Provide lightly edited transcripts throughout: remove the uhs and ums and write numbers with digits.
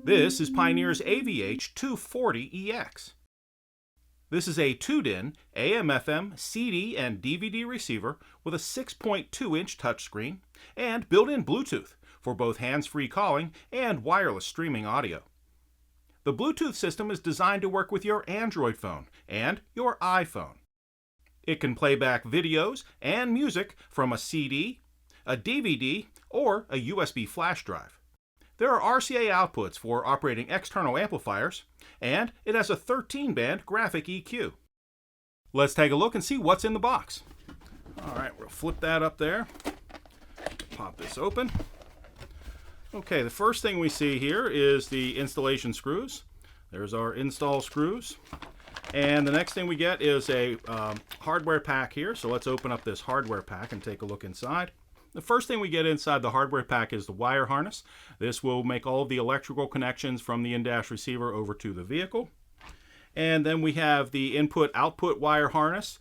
This is Pioneer's AVH-240EX. This is a tuned-in AM/FM, CD, and DVD receiver with a 6.2-inch touchscreen and built-in Bluetooth for both hands-free calling and wireless streaming audio. The Bluetooth system is designed to work with your Android phone and your iPhone. It can play back videos and music from a CD, a DVD, or a USB flash drive. There are RCA outputs for operating external amplifiers, and it has a 13-band graphic EQ. Let's take a look and see what's in the box. All right, we'll flip that up there. Pop this open. Okay, the first thing we see here is the installation screws. There's our install screws. And the next thing we get is a hardware pack here. So let's open up this hardware pack and take a look inside. The first thing we get inside the hardware pack is the wire harness. This will make all of the electrical connections from the in-dash receiver over to the vehicle. And then we have the input-output wire harness.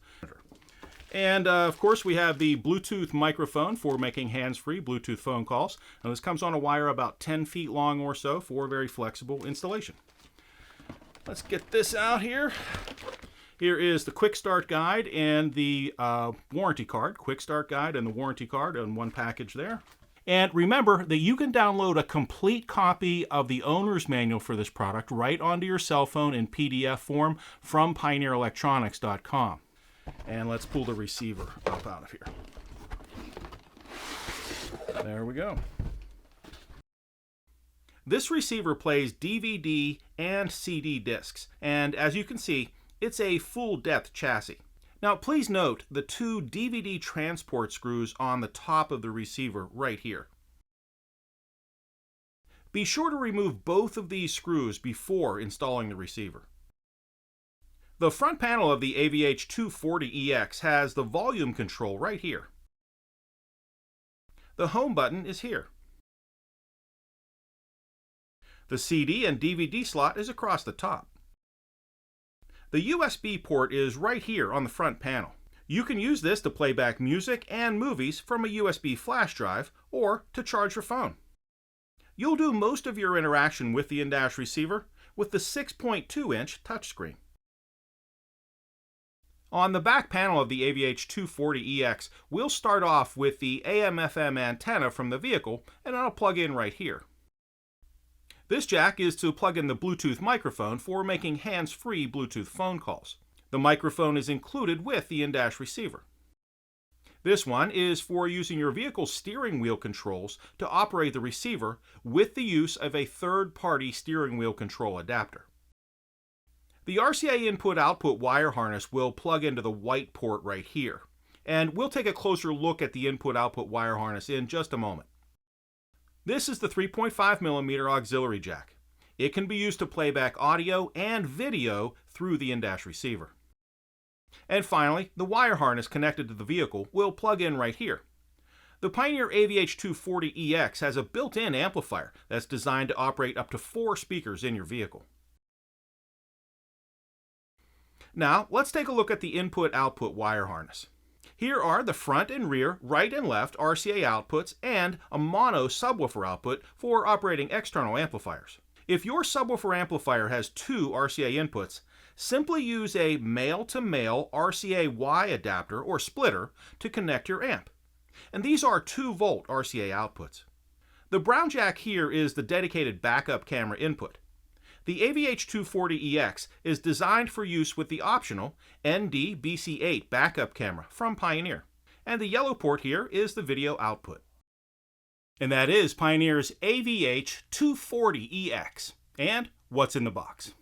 And of course we have the Bluetooth microphone for making hands-free Bluetooth phone calls. Now this comes on a wire about 10 feet long or so for very flexible installation. Let's get this out here. Here is the quick start guide and the warranty card. Quick start guide and the warranty card in one package there. And remember that you can download a complete copy of the owner's manual for this product right onto your cell phone in PDF form from pioneerelectronics.com. And let's pull the receiver up out of here. There we go. This receiver plays DVD and CD discs, and as you can see, it's a full-depth chassis. Now please note the two DVD transport screws on the top of the receiver right here. Be sure to remove both of these screws before installing the receiver. The front panel of the AVH-240EX has the volume control right here. The home button is here. The CD and DVD slot is across the top. The USB port is right here on the front panel. You can use this to play back music and movies from a USB flash drive or to charge your phone. You'll do most of your interaction with the in-dash receiver with the 6.2-inch touchscreen. On the back panel of the AVH-240EX, we'll start off with the AM/FM antenna from the vehicle, and I'll plug in right here. This jack is to plug in the Bluetooth microphone for making hands-free Bluetooth phone calls. The microphone is included with the in-dash receiver. This one is for using your vehicle's steering wheel controls to operate the receiver with the use of a third-party steering wheel control adapter. The RCA input-output wire harness will plug into the white port right here, and we'll take a closer look at the input-output wire harness in just a moment. This is the 3.5mm auxiliary jack. It can be used to play back audio and video through the in-dash receiver. And finally, the wire harness connected to the vehicle will plug in right here. The Pioneer AVH-240EX has a built-in amplifier that's designed to operate up to 4 speakers in your vehicle. Now, let's take a look at the input-output wire harness. Here are the front and rear, right and left RCA outputs and a mono subwoofer output for operating external amplifiers. If your subwoofer amplifier has 2 RCA inputs, simply use a male-to-male RCA-Y adapter or splitter to connect your amp. And these are 2-volt RCA outputs. The brown jack here is the dedicated backup camera input. The AVH-240EX is designed for use with the optional ND-BC8 backup camera from Pioneer. And the yellow port here is the video output. And that is Pioneer's AVH-240EX. And what's in the box?